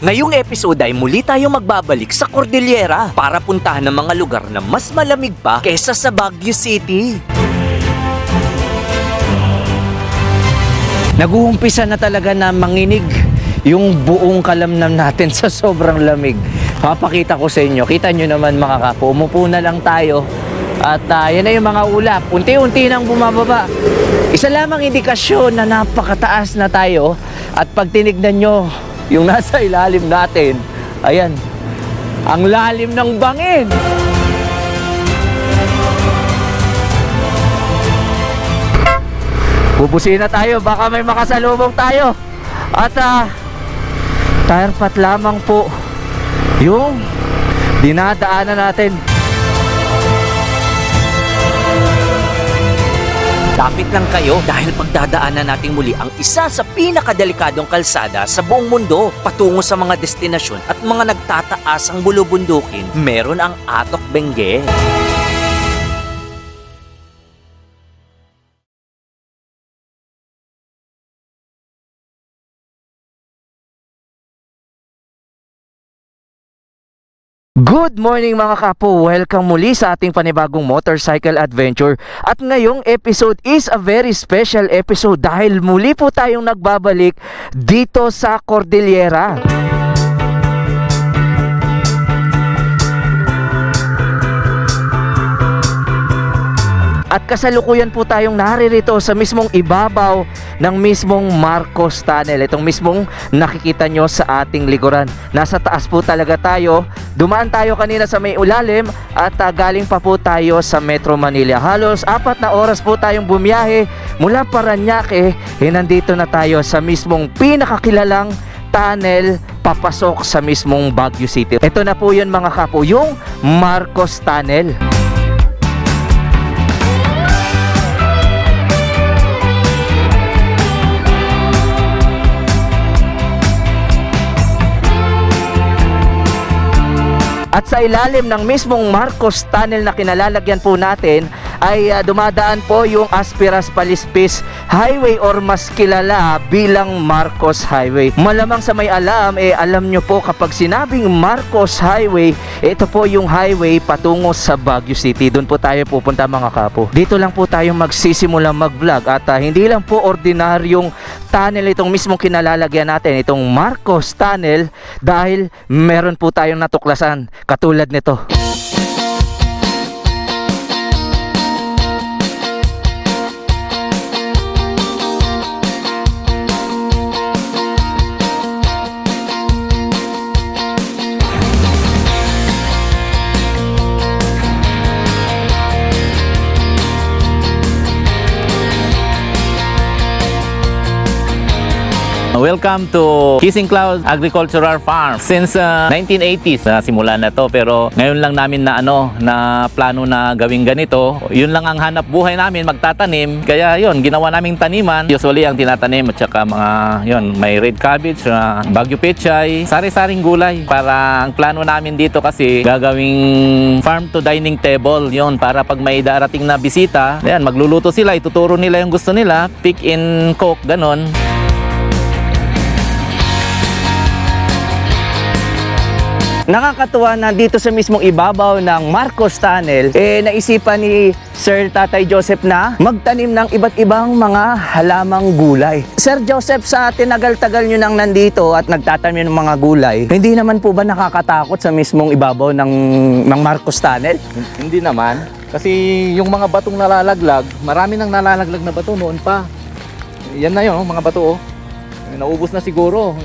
Ngayong episode ay muli tayong magbabalik sa Cordillera para puntahan ng mga lugar na mas malamig pa kesa sa Baguio City. Nag-uumpisa na talaga na manginig yung buong kalamnam natin sa sobrang lamig. Papakita ko sa inyo. Kita nyo naman mga kapo, umupo na lang tayo. At yan na yung mga ulap. Unti-unti nang bumababa. Isa lamang indikasyon na napakataas na tayo. At pag tinignan nyo yung nasa ilalim natin, ayan, ang lalim ng bangin. Bubusin na tayo, baka may makasalubong tayo. At tire pat lamang po yung dinadaanan natin. Lapit lang kayo dahil pagdadaanan natin muli ang isa sa pinakadelikadong kalsada sa buong mundo patungo sa mga destinasyon at mga nagtataas ang bulubundukin. Meron ang Atok Benguet. Good morning mga kapo! Welcome muli sa ating panibagong motorcycle adventure. At ngayong episode is a very special episode dahil muli po tayong nagbabalik dito sa Cordillera. At kasalukuyan po tayong naririto sa mismong ibabaw ng mismong Marcos Tunnel. Itong mismong nakikita nyo sa ating likuran. Nasa taas po talaga tayo. Dumaan tayo kanina sa may ulalim at galing pa po tayo sa Metro Manila. Halos 4 na oras po tayong bumiyahe mula Parañaque. Nandito na tayo sa mismong pinakakilalang tunnel papasok sa mismong Baguio City. Ito na po yun mga kapo, yung Marcos Tunnel. At sa ilalim ng mismong Marcos Tunnel na kinalalagyan po natin ay dumadaan po yung Aspiras Palispis Highway or mas kilala bilang Marcos Highway. Malamang sa may alam, alam nyo po kapag sinabing Marcos Highway, ito po yung highway patungo sa Baguio City. Doon po tayo pupunta mga kapo. Dito lang po tayo magsisimula mag-vlog at hindi lang po ordinaryong tunnel itong mismong kinalalagyan natin, itong Marcos Tunnel, dahil meron po tayong natuklasan katulad nito. Welcome to Kissing Cloud Agricultural Farm. Since 1980s simula na to, pero ngayon lang namin na plano na gawing ganito. Yun lang ang hanap buhay namin, magtatanim. Kaya yun, ginawa naming taniman. Usually ang tinatanim at saka mga yun, may red cabbage, Baguio pechay, sari-saring gulay. Para ang plano namin dito kasi gagawing farm to dining table. Yun, para pag may darating na bisita, yan, magluluto sila, ituturo nila yung gusto nila, pick and cook, ganon. Nakakatuwa na dito sa mismong ibabaw ng Marcos Tunnel, naisipan ni Sir Tatay Joseph na magtanim ng iba't ibang mga halamang gulay. Sir Joseph, sa tinagal-tagal nyo nang nandito at nagtatanim ng mga gulay, hindi naman po ba nakakatakot sa mismong ibabaw ng Marcos Tunnel? Hindi naman. Kasi yung mga batong nalalaglag, marami nang nalalaglag na bato noon pa. Yan na yun, mga bato. Naubos na siguro.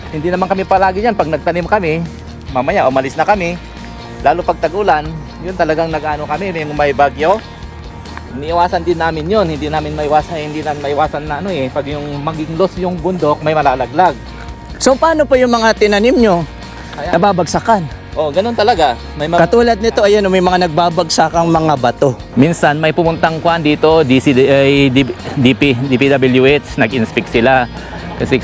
Hindi naman kami palagi yan. Pag nagtanim kami, mamaya umalis na kami. Lalo pag tag-ulan, yun talagang nag-ano kami, yung may bagyo. Iniiwasan din namin yun. Hindi namin maiwasan na pag yung maging loss yung bundok, may malalaglag. So paano po yung mga tinanim nyo? Nababagsakan? Oh, ganun talaga. Katulad nito, ayan, may mga nagbabagsakang mga bato. Minsan may pumuntang kuan dito, DPWH, nag-inspect sila. Kasi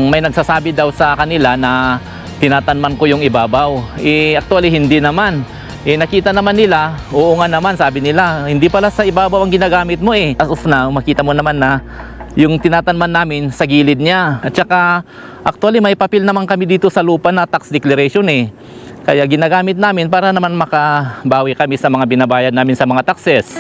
may nagsasabi daw sa kanila na tinatanman ko yung ibabaw. Actually hindi naman. Nakita naman nila, oo nga naman, sabi nila, hindi pala sa ibabaw ang ginagamit mo. As of now, makita mo naman na yung tinatanman namin sa gilid niya. At saka actually may papel naman kami dito sa lupa na tax declaration eh. Kaya ginagamit namin para naman makabawi kami sa mga binabayad namin sa mga taxes.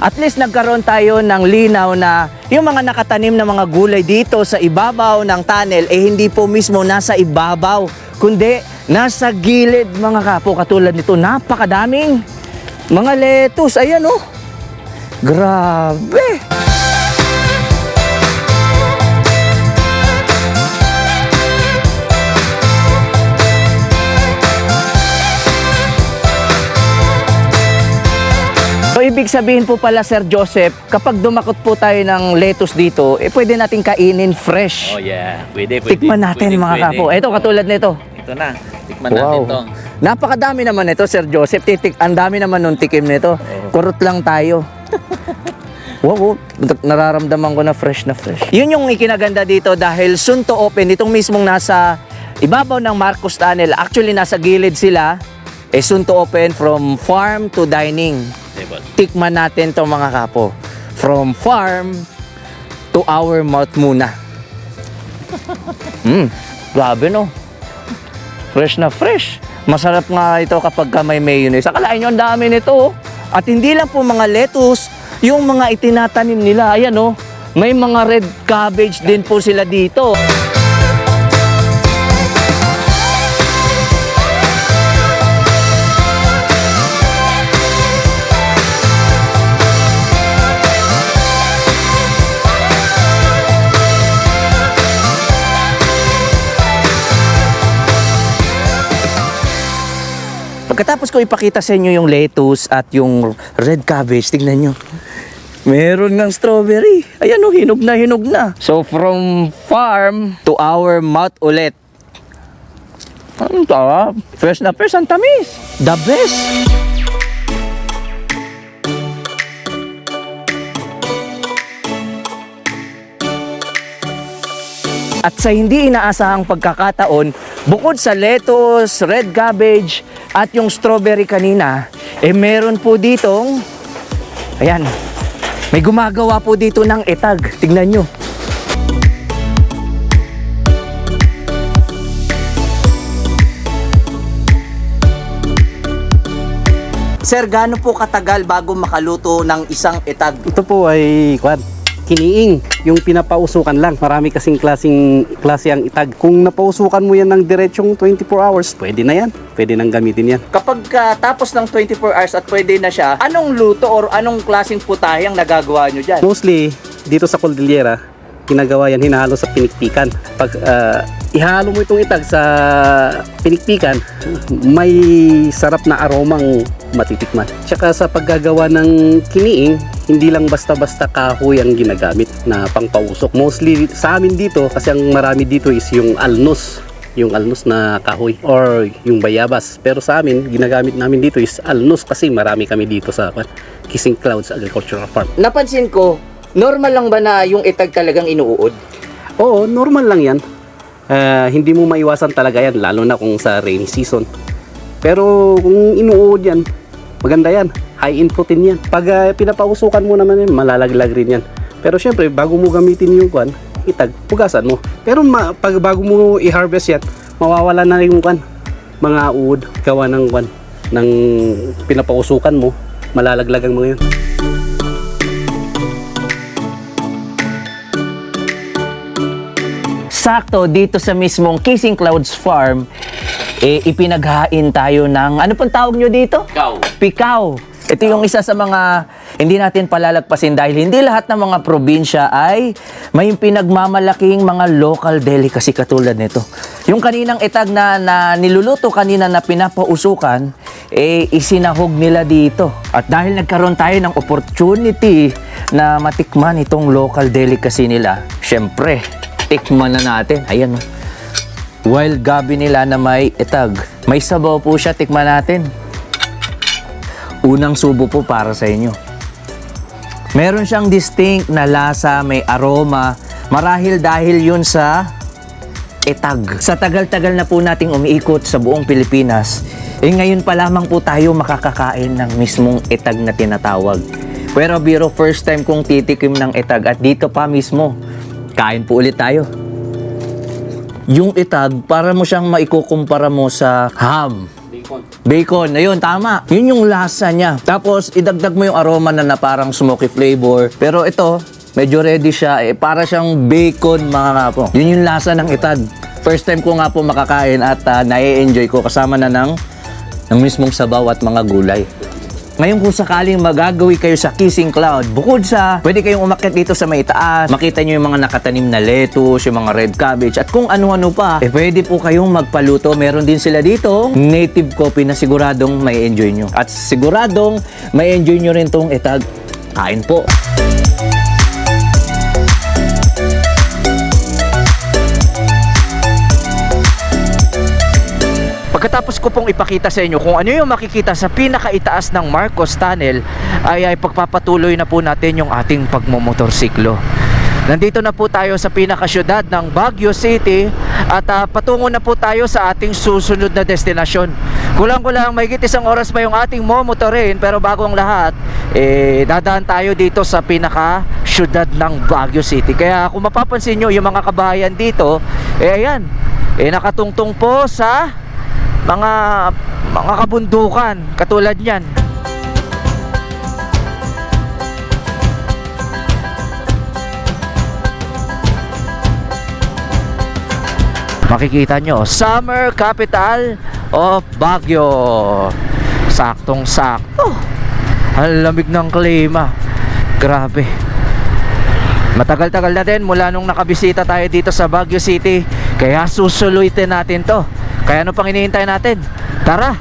At least nagkaroon tayo ng linaw na yung mga nakatanim na mga gulay dito sa ibabaw ng tunnel hindi po mismo nasa ibabaw, kundi nasa gilid mga kapo. Katulad nito, napakadaming mga lettuce. Ayan oh. Grabe. So, ibig sabihin po pala, Sir Joseph, kapag dumakot po tayo ng lettuce dito, pwede natin kainin fresh. Oh yeah, pwede. Tikman natin mga kapo. Ito, katulad nito. Ito na, tikman natin to. Napakadami naman ito, Sir Joseph. Ang dami naman nung tikim nito. Kurot lang tayo. Wow, nararamdaman ko na fresh na fresh. Yun yung ikinaganda dito dahil soon to open. Itong mismong nasa ibabaw ng Marcos Tunnel. Actually, nasa gilid sila. Soon to open from farm to dining. Tikman natin to mga kapo. From farm to our mouth muna. Grabe no. Fresh na fresh. Masarap nga ito kapag may mayonnaise. Akalain nyo ang dami nito. At hindi lang po mga lettuce, yung mga itinatanim nila. Ayan oh, may mga red cabbage din po sila dito. Pagkatapos ko ipakita sa inyo yung lettuce at yung red cabbage, tignan nyo. Meron ngang strawberry. Ayan o, hinog na, hinog na. So, from farm to our mouth ulit. Ang sarap. Fresh na fresh, ang tamis. The best. At sa hindi inaasahang pagkakataon, bukod sa lettuce, red cabbage, at yung strawberry kanina, meron po ditong, ayan, may gumagawa po dito ng etag. Tignan nyo. Sir, gaano po katagal bago makaluto ng isang etag? Ito po ay kiniing, yung pinapausukan lang. Marami kasing klase ang itag. Kung napausukan mo yan ng diretsong 24 hours, pwede na yan. Pwede nang gamitin yan. Kapag tapos ng 24 hours at pwede na siya, anong luto or anong klaseng putahe ang nagagawa nyo dyan? Mostly, dito sa Cordillera, ginagawa yan, hinahalo sa pinikpikan. Pag ihalo mo itong itag sa pinikpikan, may sarap na aromang matitikman. Tsaka sa paggagawa ng kiniing, hindi lang basta-basta kahoy ang ginagamit na pangpausok. Mostly sa amin dito, kasi ang marami dito is yung alnos. Yung alnos na kahoy or yung bayabas. Pero sa amin, ginagamit namin dito is alnos kasi marami kami dito sa Kissing Clouds Agricultural Farm. Napansin ko, normal lang ba na yung itag talagang inuud? Oo, normal lang yan. Hindi mo maiwasan talaga yan, lalo na kung sa rainy season. Pero kung inuud yan, maganda yan. High in protein yan. Pag pinapausukan mo naman yan, malalaglag rin yan. Pero syempre, bago mo gamitin yung itag, pugasan mo. Pero pag bago mo i-harvest yan, mawawala na yung mga uod, gawa ng ng pinapausukan mo, malalaglag ang mga yun. Sakto, dito sa mismong Kissing Clouds Farm, ipinaghain tayo ng, ano pong tawag nyo dito? Pikaw. Pikaw. Ito yung isa sa mga hindi natin palalagpasin dahil hindi lahat ng mga probinsya ay may pinagmamalaking mga local delicacy katulad nito. Yung kaninang itag na niluluto kanina na pinapausukan, isinahog nila dito. At dahil nagkaroon tayo ng opportunity na matikman itong local delicacy nila, syempre, tikman na natin. Ayan, wild gabi nila na may itag. May sabaw po siya, tikman natin. Unang subo po para sa inyo. Meron siyang distinct na lasa, may aroma, marahil dahil yun sa itag. Sa tagal-tagal na po nating umiikot sa buong Pilipinas, ngayon pa lamang po tayo makakakain ng mismong itag na tinatawag. Pero biro, first time kong titikim ng itag at dito pa mismo. Kain po ulit tayo. Yung itag, para mo siyang maikukumpara mo sa ham. Bacon, ayun, tama. Yun yung lasa niya. Tapos, idagdag mo yung aroma na parang smoky flavor. Pero ito, medyo ready siya. Para siyang bacon, mga kapo. Yun yung lasa ng itag. First time ko nga po makakain at na-enjoy ko kasama na ng mismong sabaw at mga gulay. Ngayon kung sakaling magagawi kayo sa Kissing Cloud, bukod sa pwede kayong umakyat dito sa may taas, makita nyo yung mga nakatanim na lettuce, yung mga red cabbage, at kung ano-ano pa, pwede po kayong magpaluto. Meron din sila dito native coffee na siguradong may enjoy nyo. At siguradong may enjoy nyo rin tong itag. Kain po! Pagkatapos ko pong ipakita sa inyo kung ano yung makikita sa pinakaitaas ng Marcos Tunnel, ay pagpapatuloy na po natin yung ating pagmomotorsiklo. Nandito na po tayo sa pinakasyudad ng Baguio City at patungo na po tayo sa ating susunod na destinasyon. Kulang-kulang mahigit 1 oras pa yung ating momotorin, pero bago ang lahat, dadaan tayo dito sa pinakasyudad ng Baguio City. Kaya kung mapapansin nyo, yung mga kabahayan dito, ayan, nakatungtong po sa mga kabundukan katulad niyan. Makikita nyo, Summer Capital of Baguio. Saktong sakto. Ang lamig ng klima. Grabe. Matagal-tagal na din mula nung nakabisita tayo dito sa Baguio City. Kaya susuluitin natin to. Kaya ano pang hinihintay natin? Tara!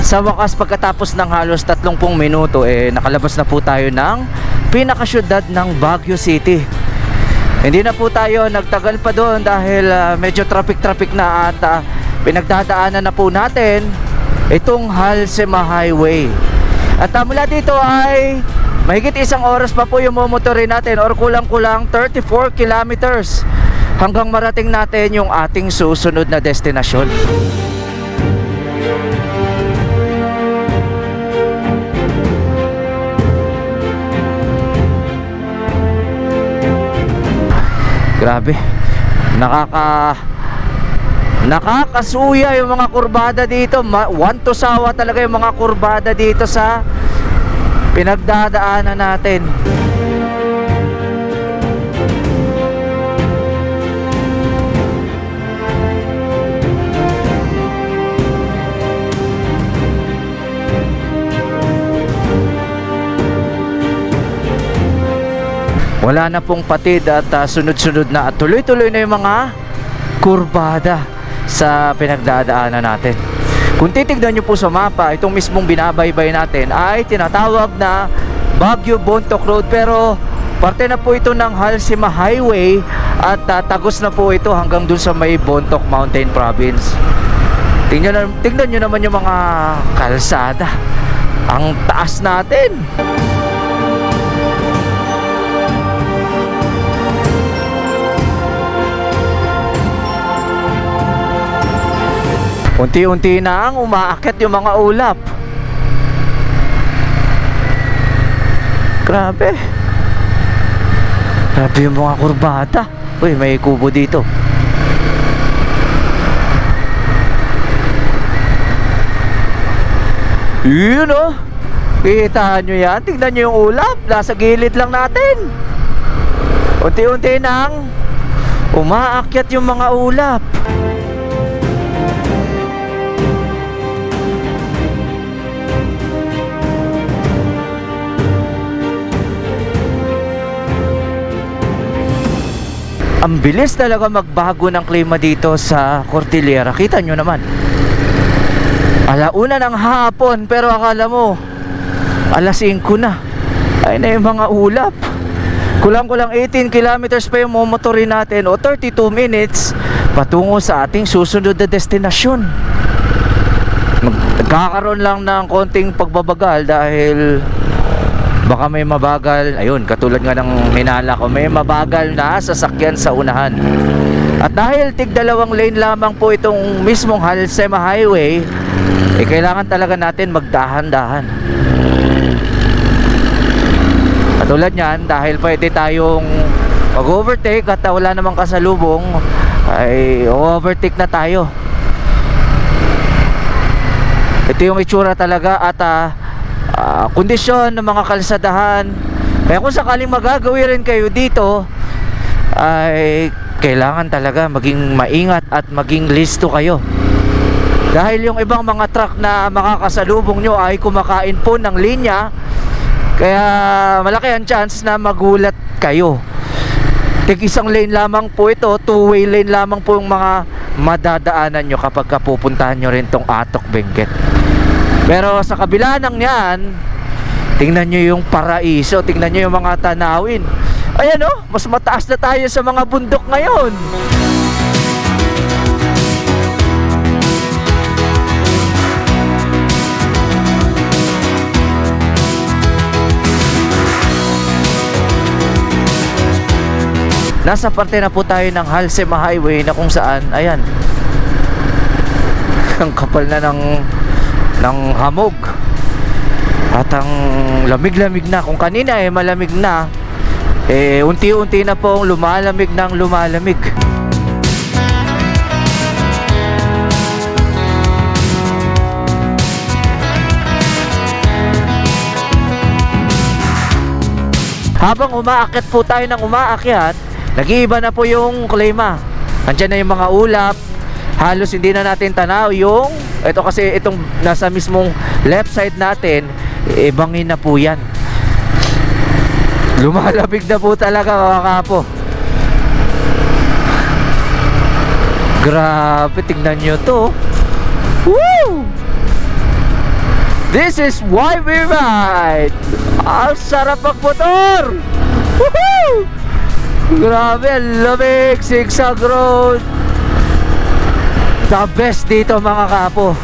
Sa wakas, pagkatapos ng halos 30 minuto, nakalabas na po tayo ng pinakasyudad ng Baguio City. Hindi na po tayo nagtagal pa doon dahil medyo traffic na at pinagdadaanan na po natin itong Halsema Highway. At mula dito ay mahigit 1 oras pa po yung momotorin natin, or kulang-kulang 34 kilometers hanggang marating natin yung ating susunod na destinasyon. Grabe, nakakasuya yung mga kurbada dito. One to sawa talaga yung mga kurbada dito sa pinagdadaanan natin. Wala na pong patid at sunod-sunod na at tuloy-tuloy na yung mga kurbada sa pinagdadaanan natin. Kung titignan nyo po sa mapa, itong mismong binabaybay natin ay tinatawag na Baguio Bontoc Road, pero parte na po ito ng Halsema Highway at tagos na po ito hanggang dun sa may Bontoc Mountain Province. Tingnan nyo naman yung mga kalsada. Ang taas natin. Unti-unti na ang umaakyat yung mga ulap. Grabe. Grabe yung mga kurbada. Uy, may kubo dito. Yun oh. Kita nyo yan. Tingnan nyo yung ulap. Nasa gilid lang natin. Unti-unti nang umaakyat yung mga ulap. Ang bilis talaga magbago ng klima dito sa Cordillera. Kita nyo naman. Alauna ng hapon, pero akala mo alas 5 na. Ay na yung mga ulap. Kulang-kulang 18 kilometers pa yung momotorin natin, o 32 minutes patungo sa ating susunod na destinasyon. Nagkakaroon lang ng konting pagbabagal dahil baka may mabagal, ayun, katulad nga ng hinala ko, may mabagal na sasakyan sa unahan. At dahil tig 2 lane lamang po itong mismong Halsema Highway, kailangan talaga natin magdahan-dahan. Katulad niyan, dahil pwede tayong mag-overtake at wala namang kasalubong, ay overtake na tayo. Ito yung itsura talaga at kondisyon ng mga kalsadahan. Kaya kung sakaling magagawi rin kayo dito, ay kailangan talaga maging maingat at maging listo kayo. Dahil yung ibang mga truck na makakasalubong nyo ay kumakain po ng linya, kaya malaki ang chance na magulat kayo. Tig-1 lane lamang po ito, 2-way lane lamang po yung mga madadaanan nyo kapag pupuntahan nyo rin tong Atok Benguet. Pero sa kabila ng yan, tingnan nyo yung paraiso, tingnan nyo yung mga tanawin. Ayan o, mas mataas na tayo sa mga bundok ngayon. Nasa parte na po tayo ng Halsema Highway na kung saan, ayan, ang kapal na ng hamog at ang lamig-lamig na. Kung kanina malamig na, unti-unti na pong lumalamig ng lumalamig. Habang umaakyat po tayo ng umaakyat, nag-iiba na po yung klima. Nandiyan na yung mga ulap. Halos hindi na natin tanaw yung, ito kasi itong nasa mismong left side natin, bangin na po yan. Lumalabig na po talaga mga kapo. Grabe, tignan nyo to. Woo! This is why we ride. Ang sarap magmotor. Woohoo! Grabe, ang lamig. Zigzag road. The best dito mga kapo.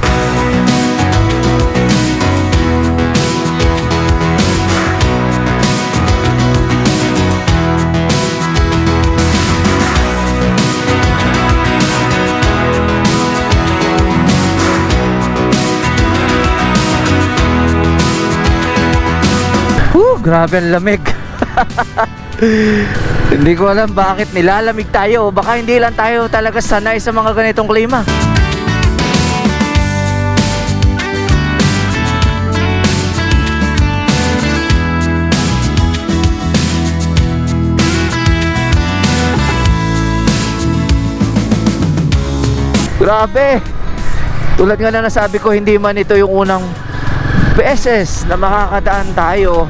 Grabe ang lamig. Hindi ko alam bakit nilalamig tayo. Baka hindi lang tayo talaga sanay sa mga ganitong klima. Grabe. Tulad nga na nasabi ko, hindi man ito yung unang beses na makakadaan tayo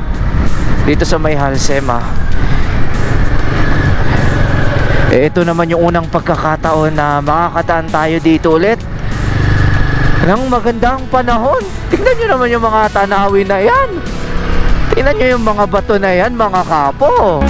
dito sa may Halsema. Ito naman yung unang pagkakataon na makakadaan tayo dito ulit ng magandang panahon. Tingnan nyo naman yung mga tanawin na yan. Tingnan nyo yung mga bato na yan mga kapo.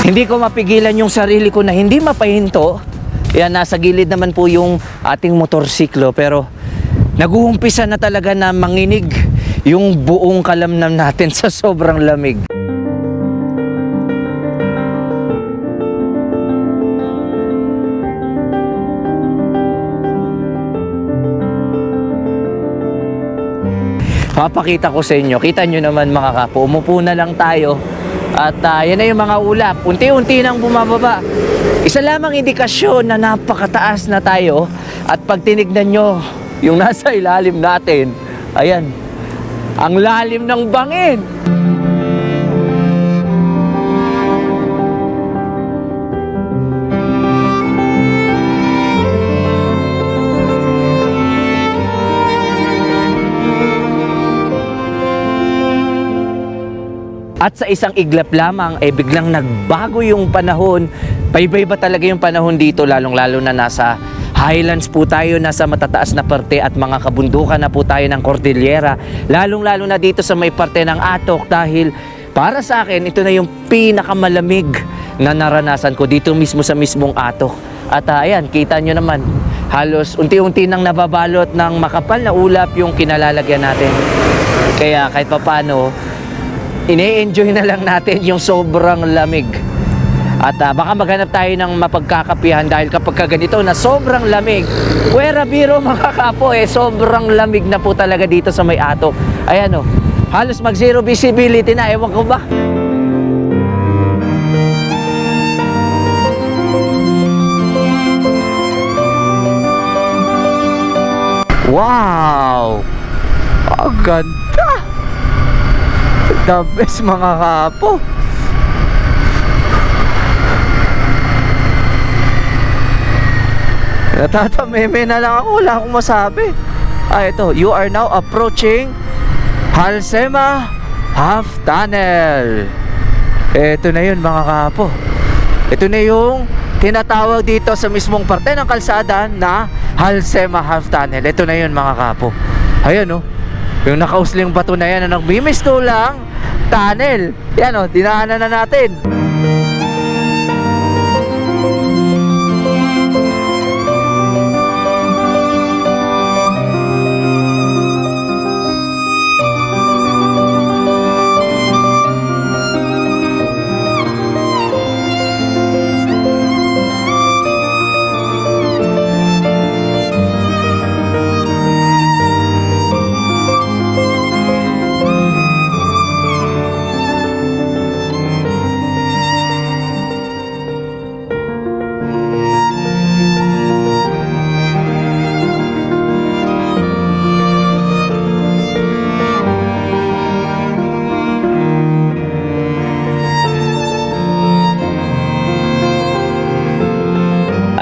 Hindi ko mapigilan yung sarili ko na hindi mapahinto. Yan, nasa gilid naman po yung ating motorsiklo, pero nag-uumpisa na talaga na manginig yung buong kalamnam natin sa sobrang lamig. Papakita ko sa inyo, kita nyo naman mga kapo, umupo na lang tayo. At yan na yung mga ulap, unti-unti nang bumababa. Isa lamang indikasyon na napakataas na tayo. At pag tinignan nyo yung nasa ilalim natin, ayan, ang lalim ng bangin. At sa isang iglap lamang, biglang nagbago yung panahon. Paiba-iba talaga yung panahon dito, lalong-lalo na nasa highlands po tayo, nasa matataas na parte at mga kabundukan na po tayo ng Cordillera. Lalong-lalo na dito sa may parte ng Atok, dahil para sa akin, ito na yung pinakamalamig na naranasan ko dito mismo sa mismong Atok. At ayan, kita nyo naman, halos unti-unti nang nababalot ng makapal na ulap yung kinalalagyan natin. Kaya kahit papano, ine-enjoy na lang natin yung sobrang lamig. At baka maghanap tayo ng mapagkakapihan dahil kapag ganito na sobrang lamig, kuwera biro mga kapo, sobrang lamig na po talaga dito sa may Atok. Ayan halos mag zero visibility na, ewan ko ba. Wow! Ang ganda! The best mga kapo! Natatameme na lang ako, wala akong masabi. Ito, you are now approaching Halsema Half Tunnel. Ito na yun mga kapo. Ito na yung tinatawag dito sa mismong parte ng kalsada na Halsema Half Tunnel. Ito na yun mga kapo. Ayan yung nakausling bato na yan na nagmimisto lang tunnel. Yan dinaanan na natin.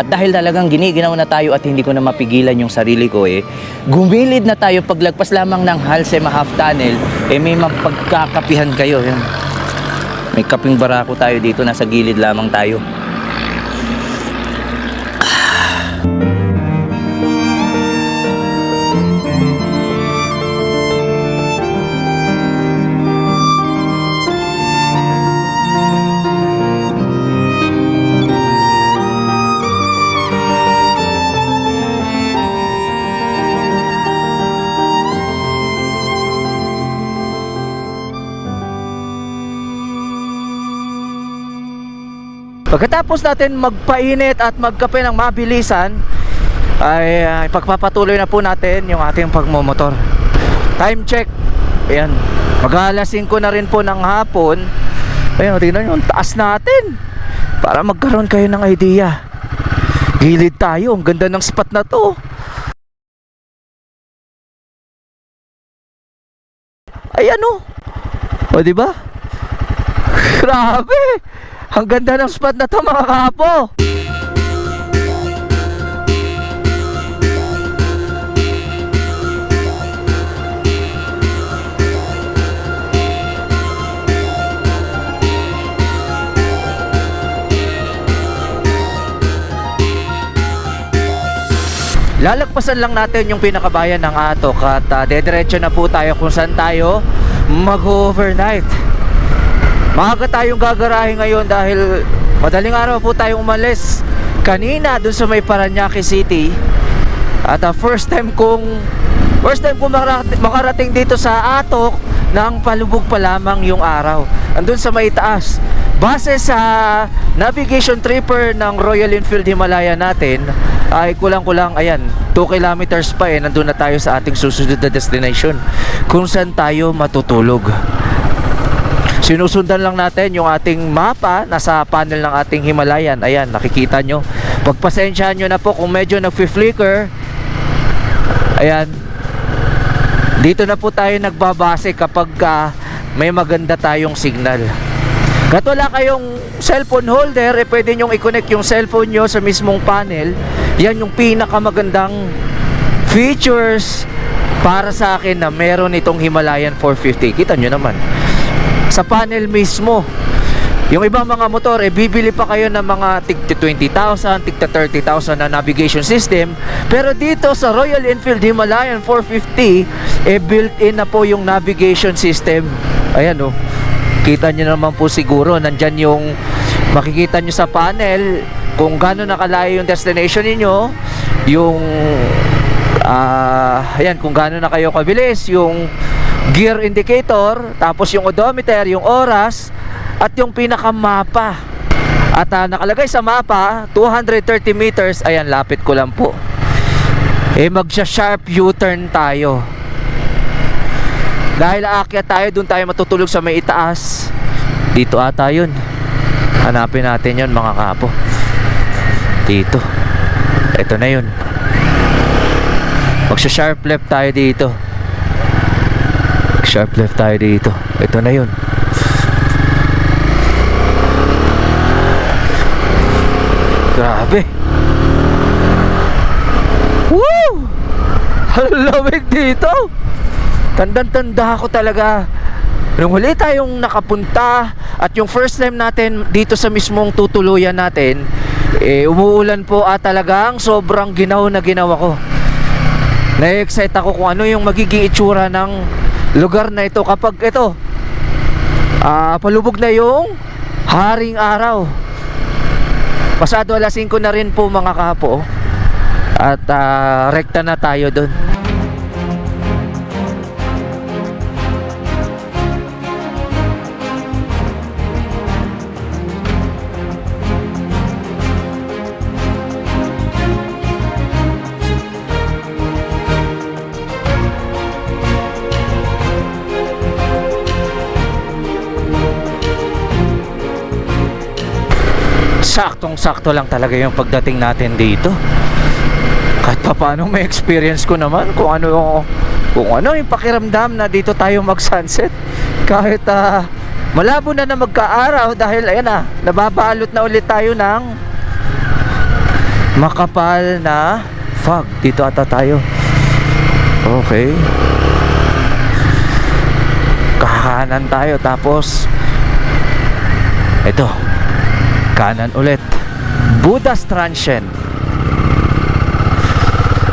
Dahil talagang giniginaw na tayo at hindi ko na mapigilan yung sarili ko gumilid na tayo paglagpas lamang ng Halsema Half Tunnel may mapagkakapihan kayo yan. May kaping barako tayo dito, nasa gilid lamang tayo. Pagkatapos natin magpainit at magkape ng mabilisan, ay pagpapatuloy na po natin yung ating pagmomotor. Time check. Ayan. Mag-alas 5 na rin po ng hapon. Ayan, tingnan nyo, ang taas natin. Para magkaroon kayo ng idea. Gilid tayo. Ang ganda ng spot na to. Ayan o, diba? Grabe. Ang ganda ng spot na to mga kapo. Lalagpasan lang natin yung pinakabayan ng Atok at dediretso na po tayo kung saan tayo mag-overnight. Maaga tayong gagarahe ngayon dahil madaling araw po tayong umalis kanina dun sa may Parañaque City. At first time kong makarating dito sa Atok nang palubog pa lamang yung araw. Andun sa may taas. Base sa navigation tripper ng Royal Enfield Himalaya natin ay kulang-kulang, ayan, 2 kilometers pa nandun na tayo sa ating susunod na destination kung saan tayo matutulog. Sinusundan lang natin yung ating mapa nasa panel ng ating Himalayan. Ayan, nakikita nyo. Pagpasensyahan nyo na po kung medyo nag-flicker. Ayan. Dito na po tayo nagbabase kapag may maganda tayong signal. Kat wala kayong cellphone holder, pwede nyong i-connect yung cellphone nyo sa mismong panel. Yan yung pinakamagandang features para sa akin na meron itong Himalayan 450. Kita nyo naman. sa panel mismo. Yung ibang mga motor, bibili pa kayo ng mga tig 20,000, tig 30,000 na navigation system. Pero dito sa Royal Enfield Himalayan 450, built-in na po yung navigation system. Ayan oh. Kita nyo naman po siguro, nandyan yung makikita nyo sa panel kung gaano nakalayo yung destination niyo, yung ayan, kung gaano na kayo kabilis, yung gear indicator, tapos yung odometer, yung oras, at yung pinakamapa. At nakalagay sa mapa 230 meters. Ayan, lapit ko lang po. Magsha-sharp U-turn tayo. Dahil aakyat tayo, dun tayo matutulog sa may itaas. Dito ata yun. Hanapin natin yun mga kapo. Dito. Ito na yun. Magsha-sharp left tayo dito. Sharp left tayo dito. Ito na yun. Grabe. Woo! Ang lamig dito. Tandang-tanda ako talaga. Nung huli tayong nakapunta at yung first time natin dito sa mismong tutuluyan natin, umuulan po at talagang sobrang ginaw na ginaw ako. Na-excite ako kung ano yung magiging itsura ng lugar na ito kapag ito palubog na yung haring araw. Pasado alas 5 na rin po mga kapo. At rekta na tayo dun. Saktong-sakto lang talaga yung pagdating natin dito. Kahit pa paano may experience ko naman kung ano yung pakiramdam na dito tayo mag-sunset. Kahit malabo na magkaaraw dahil ayan na, nababalot na ulit tayo ng makapal na fog. Dito ata tayo. Okay. Kakanan tayo tapos ito, kanan ulit. Buddha's Transient.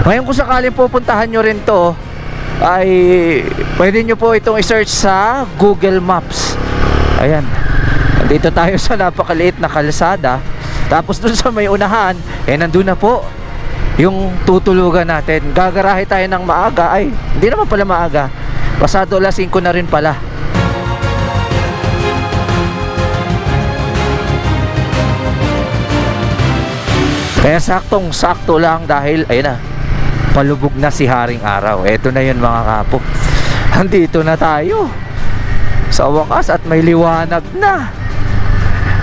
Ngayon kung sakaling pupuntahan nyo rin to, ay pwede nyo po itong i-search sa Google Maps. Ayan, dito tayo sa napakaliit na kalsada. Tapos dun sa may unahan, nandun na po yung tutulugan natin. Gagarahe tayo ng maaga. Ay, hindi naman pala maaga, pasado alas 5 na rin pala. Kaya saktong-sakto lang dahil ayun na, palubog na si haring araw. Eto na yun mga kapo. Andito na tayo sa wakas at may liwanag na.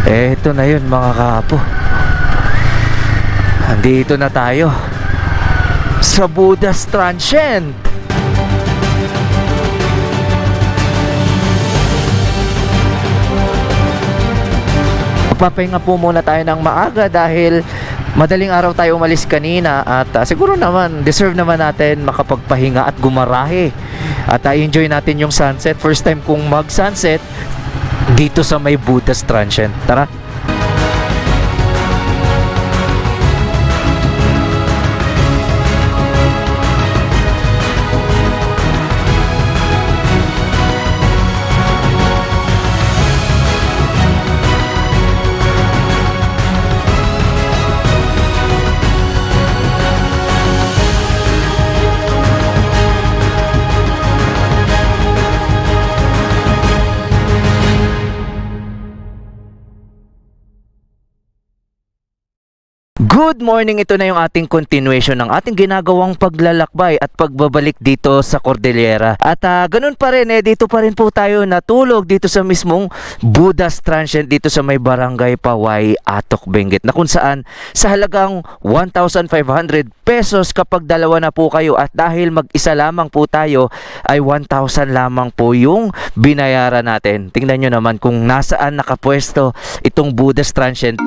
Eto na yun mga kapo. Andito na tayo sa Buddha's Transient. Papahinga po muna tayo ng maaga dahil madaling araw tayo umalis kanina at siguro naman deserve naman natin makapagpahinga at gumarahe at enjoy natin yung sunset. First time kong mag-sunset dito sa may Buddha's Transient. Tara. Good morning, ito na yung ating continuation ng ating ginagawang paglalakbay at pagbabalik dito sa Cordillera. At ganun pa rin dito pa rin po tayo natulog dito sa mismong Buddha's Transient dito sa may Barangay Paway, Atok, Benguet, na kung saan sa halagang 1,500 pesos kapag dalawa na po kayo at dahil mag-isa lamang po tayo ay 1,000 lamang po yung binayaran natin. Tingnan nyo naman kung nasaan nakapwesto itong Buddha's Transient.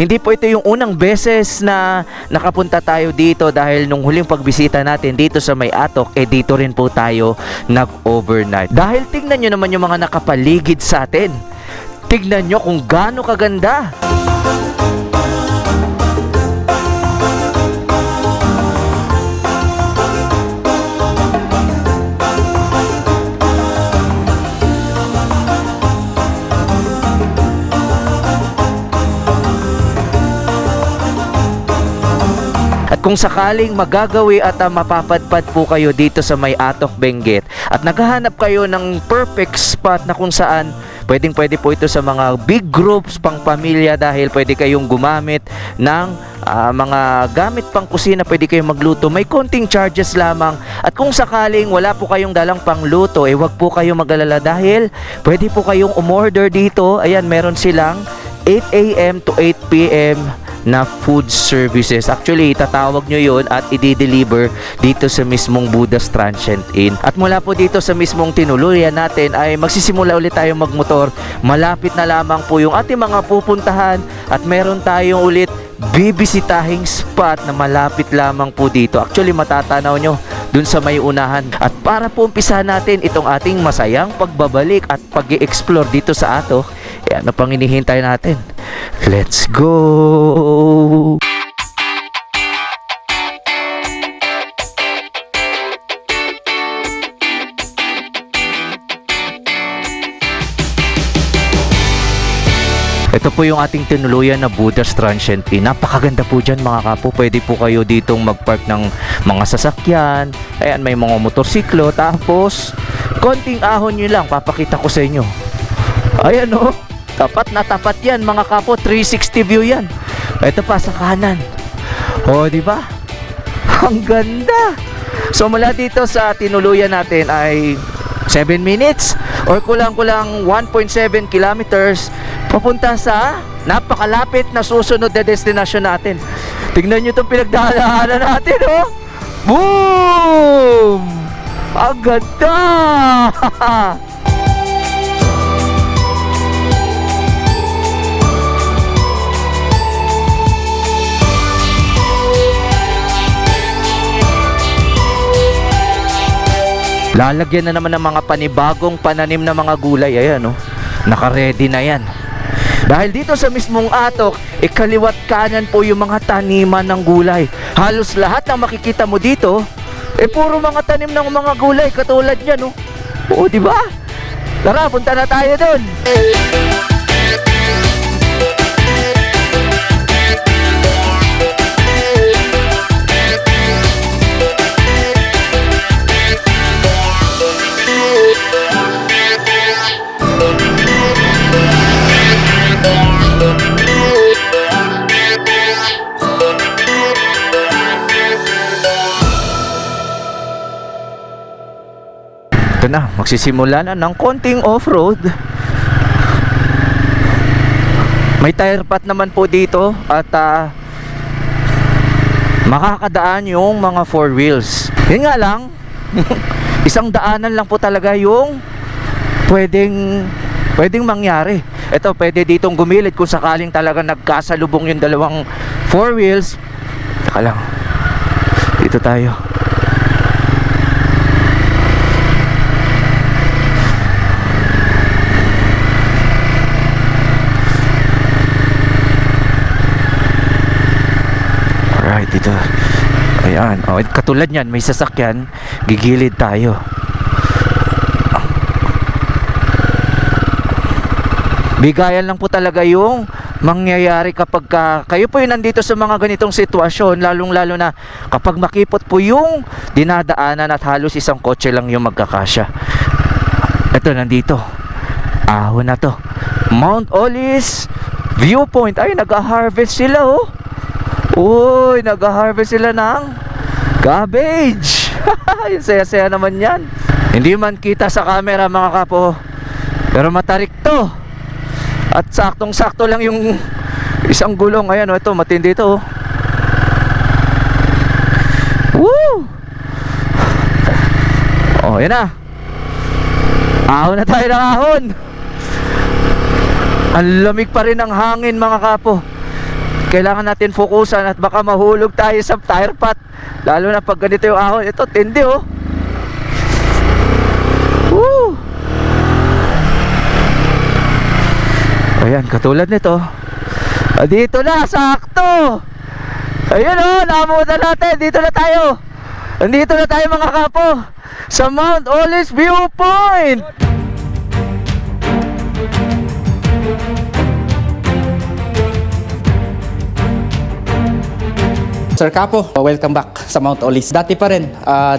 Hindi po ito yung unang beses na nakapunta tayo dito dahil nung huling pagbisita natin dito sa May Atok, dito rin po tayo nag-overnight. Dahil tignan nyo naman yung mga nakapaligid sa atin. Tignan nyo kung gaano kaganda. At kung sakaling magagawi at mapapadpad po kayo dito sa May Atok, Benguet at naghahanap kayo ng perfect spot na kung saan pwede po ito sa mga big groups pang pamilya dahil pwede kayong gumamit ng mga gamit pang kusina, pwede kayong magluto, may konting charges lamang. At kung sakaling wala po kayong dalang pangluto, wag po kayong mag-alala dahil pwede po kayong umorder dito. Ayan, meron silang 8 a.m. to 8 p.m. na food services. Actually, itatawag nyo yun at i-deliver dito sa mismong Buddha's Transient Inn. At mula po dito sa mismong tinuluyan natin ay magsisimula ulit tayong magmotor. Malapit na lamang po yung ating mga pupuntahan at meron tayong ulit bibisitahing spot na malapit lamang po dito. Actually, matatanaw nyo dun sa may unahan. At para po umpisa natin itong ating masayang pagbabalik at pag-i-explore dito sa Atok, ano pang hinihintay natin? Let's go! Ito po yung ating tinuluyan na Buddha's Transient Inn. Napakaganda po dyan mga kapo. Pwede po kayo ditong magpark ng mga sasakyan. Ayan, may mga motorsiklo. Tapos, konting ahon nyo lang. Papakita ko sa inyo. Ayan o. Tapat na tapat yan mga kapo. 360 view yan. Ito pa sa kanan. O, di ba? Ang ganda. So, mula dito sa tinuluyan natin ay 7 minutes or kulang-kulang 1.7 kilometers papunta sa napakalapit na susunod na destinasyon natin. Tingnan nyo itong pinagdadaanan natin, oh! Boom! Ang ganda! Lalagyan na naman ng mga panibagong pananim na mga gulay. Ayan, oh. Naka-ready na yan. Dahil dito sa mismong Atok, kaliwat kanan po yung mga taniman ng gulay. Halos lahat ng makikita mo dito, puro mga tanim ng mga gulay katulad niyan, oh. Oo, di ba? Tara, punta na tayo doon. Ito na, magsisimula na ng konting off-road. May tire pot naman po dito at makakadaan yung mga 4 wheels. Yun nga lang, isang daanan lang po talaga yung pwedeng mangyari. Ito, pwede ditong gumilid kung sakaling talaga nagkasalubong yung dalawang 4 wheels. Taka lang, dito tayo. Dito. Ayan. Oh, katulad niyan, may sasakyan, gigilid tayo. Bigayan lang po talaga yung mangyayari kapag kayo po yung nandito sa mga ganitong sitwasyon, lalong-lalo na kapag makipot po yung dinadaanan at halos isang kotse lang yung magkakasya. Ito, nandito. Ahon na to. Mount Olis Viewpoint. Ay, nag-harvest sila, oh. Uy, nag-harvest sila ng cabbage. Yung saya-saya naman yan. Hindi man kita sa camera mga kapo, pero matarik to. At saktong-sakto lang yung isang gulong. Ayan, ito, matindi to. Woo! Oh, yan na. Ahon na tayo ng ahon. Ang lamig pa rin ng hangin mga kapo. kailangan natin fokusan at baka mahulog tayo sa tire pot. Lalo na pag ganito yung ahon. Ito, tindi oh. Woo! Ayan, katulad nito. Dito na, sakto. Ayun oh, naamutan natin. Dito na tayo. Andito na tayo mga kapo sa Mount Olis Viewpoint. Sir Capo, welcome back sa Mount Olis. Dati pa rin,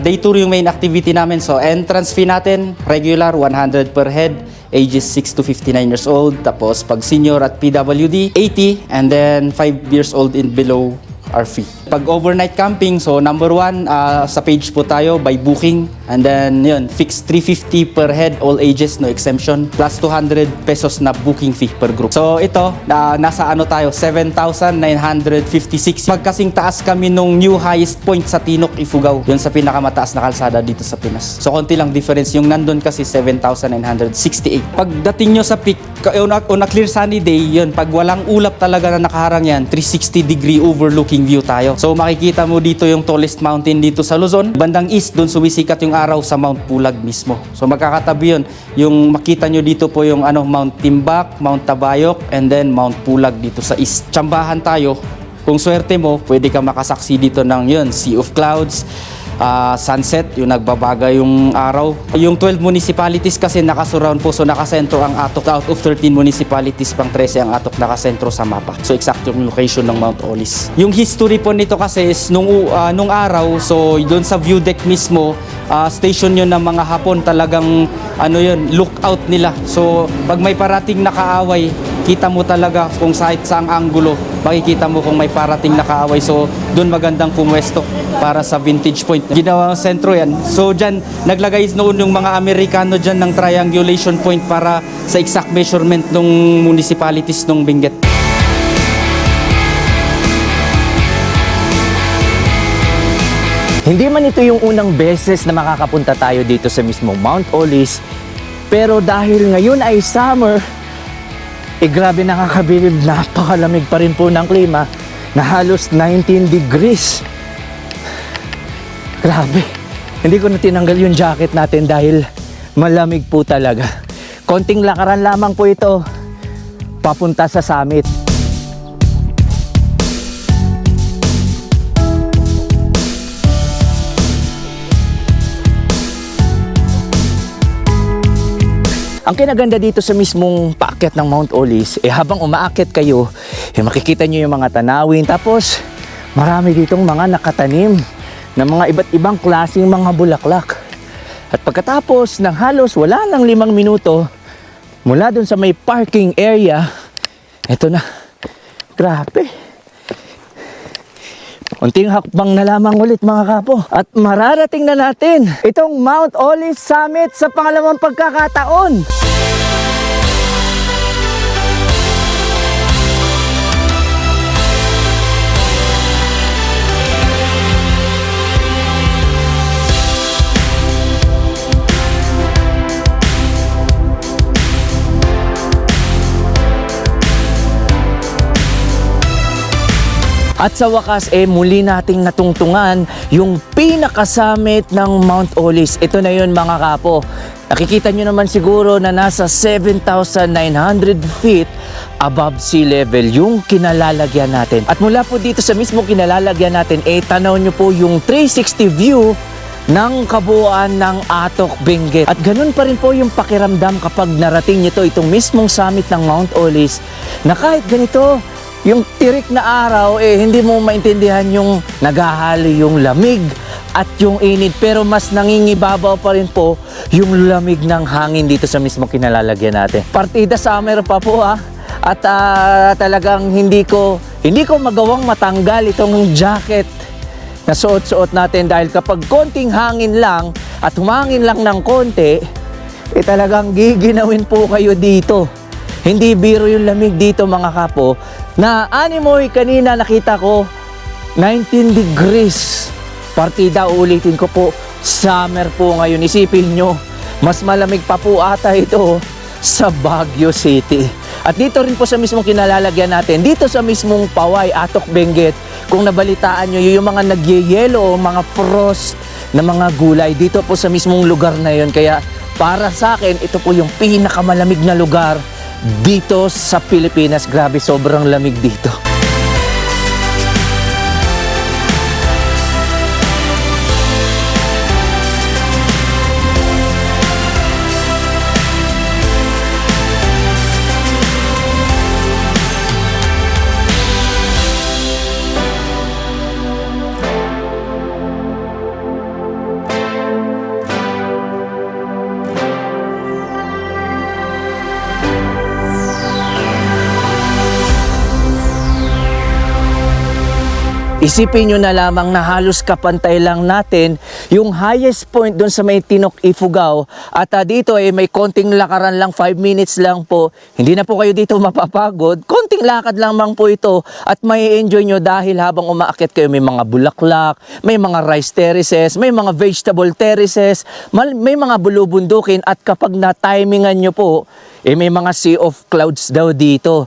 day tour yung main activity namin. So entrance fee natin, regular, 100 per head, ages 6 to 59 years old. Tapos pag senior at PWD, 80, and then 5 years old and below our fee. Pag overnight camping, so number 1, sa page po tayo by booking. And then yun, fixed 350 per head, all ages, no exemption. Plus 200 pesos na booking fee per group. So ito, nasa ano tayo, 7,956. Magkasing taas kami nung new highest point sa Tinok, Ifugao. Yun sa pinakamataas na kalsada dito sa Pinas. So konti lang difference. Yung nandun kasi 7,968. Pagdating nyo sa peak, on a clear sunny day, yun, pag walang ulap talaga na nakaharang yan, 360 degree overlooking view tayo. So makikita mo dito yung tallest mountain dito sa Luzon. Bandang east, doon sumisikat yung araw sa Mount Pulag mismo. So magkakatabi yun. Yung makita nyo dito po yung Mount Timbak, Mount Tabayok, and then Mount Pulag dito sa east. Tsambahan tayo. Kung swerte mo, pwede ka makasaksi dito ng yun, Sea of Clouds, sunset, yung nagbabaga yung araw. Yung 12 municipalities kasi nakasurround po, so nakasentro ang Atok. Out of 13 municipalities, pang 13 ang Atok nakasentro sa mapa. So exact yung location ng Mount Olis. Yung history po nito kasi is nung araw, so doon sa view deck mismo, station yun ng mga Hapon, talagang lookout nila. So pag may parating na kaaway, kita mo talaga kung saang anggulo, makikita mo kung may parating na kaaway. So doon magandang pumwesto para sa vantage point. Ginawa sentro yan. So dyan, naglagay noon yung mga Amerikano dyan ng triangulation point para sa exact measurement ng municipalities ng Benguet. Hindi man ito yung unang beses na makakapunta tayo dito sa mismong Mount Olis, pero dahil ngayon ay summer, grabe nakakabilib, napakalamig pa rin po ng klima na halos 19 degrees. Grabe, hindi ko na tinanggal yung jacket natin dahil malamig po talaga. Konting lakaran lamang po ito papunta sa summit. Ang kinaganda dito sa mismong paakyat ng Mount Olis, habang umaakyat kayo, makikita nyo yung mga tanawin. Tapos, marami ditong mga nakatanim ng mga iba't ibang klaseng mga bulaklak. At pagkatapos ng halos wala lang 5 minuto, mula dun sa may parking area, eto na, grabe. Unting hakbang na lamang ulit mga kapo. At mararating na natin itong Mount Olis Summit sa pangalawang pagkakataon. At sa wakas, muli nating natungtungan yung pinaka-summit ng Mount Olis. Ito na yun mga kapo. Nakikita nyo naman siguro na nasa 7,900 feet above sea level yung kinalalagyan natin. At mula po dito sa mismo kinalalagyan natin, tanaw nyo po yung 360 view ng kabuuan ng Atok, Benguet. At ganun pa rin po yung pakiramdam kapag narating nyo itong mismong summit ng Mount Olis, na kahit ganito, yung tirik na araw, hindi mo maintindihan yung naghahali yung lamig at yung init. Pero mas nangingibabaw pa rin po yung lamig ng hangin dito sa mismo kinalalagyan natin. Partida summer pa po At talagang hindi ko magawang matanggal itong jacket na suot-suot natin. Dahil kapag konting hangin lang at humangin lang ng konti, talagang giginawin po kayo dito. Hindi biro yung lamig dito mga kapo. Na animoy kanina nakita ko 19 degrees. Partida, ulitin ko po, summer po ngayon. Isipin nyo, mas malamig pa po ata ito sa Baguio City. At dito rin po sa mismong kinalalagyan natin, dito sa mismong Paway, Atok, Benguet, kung nabalitaan nyo, yung mga nagyeyelo, mga frost na mga gulay, dito po sa mismong lugar na yon. Kaya para sa akin, ito po yung pinakamalamig na lugar dito sa Pilipinas. Grabe, sobrang lamig dito. Isipin nyo na lamang na halos kapantay lang natin yung highest point doon sa may Tinok, Ifugao. At dito may konting lakaran lang, 5 minutes lang po. Hindi na po kayo dito mapapagod. Konting lakad lamang po ito at may enjoy nyo dahil habang umaakyat kayo may mga bulaklak, may mga rice terraces, may mga vegetable terraces, may mga bulubundukin at kapag na-timingan nyo po, may mga sea of clouds daw dito.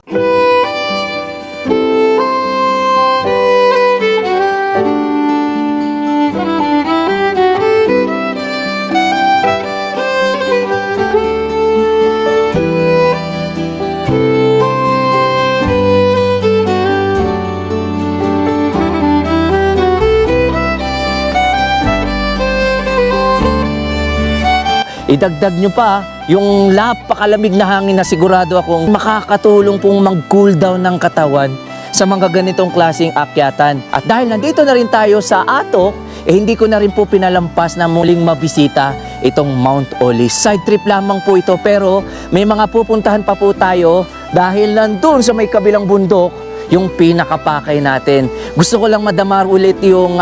Idagdag nyo pa yung napakalamig na hangin na sigurado akong makakatulong pong mag-cool down ng katawan sa mga ganitong klaseng akyatan. At dahil nandito na rin tayo sa Atok, hindi ko na rin po pinalampas na muling mabisita itong Mount Olis. Side trip lamang po ito pero may mga pupuntahan pa po tayo dahil nandun sa may kabilang bundok yung pinakapakay natin. Gusto ko lang madamar ulit yung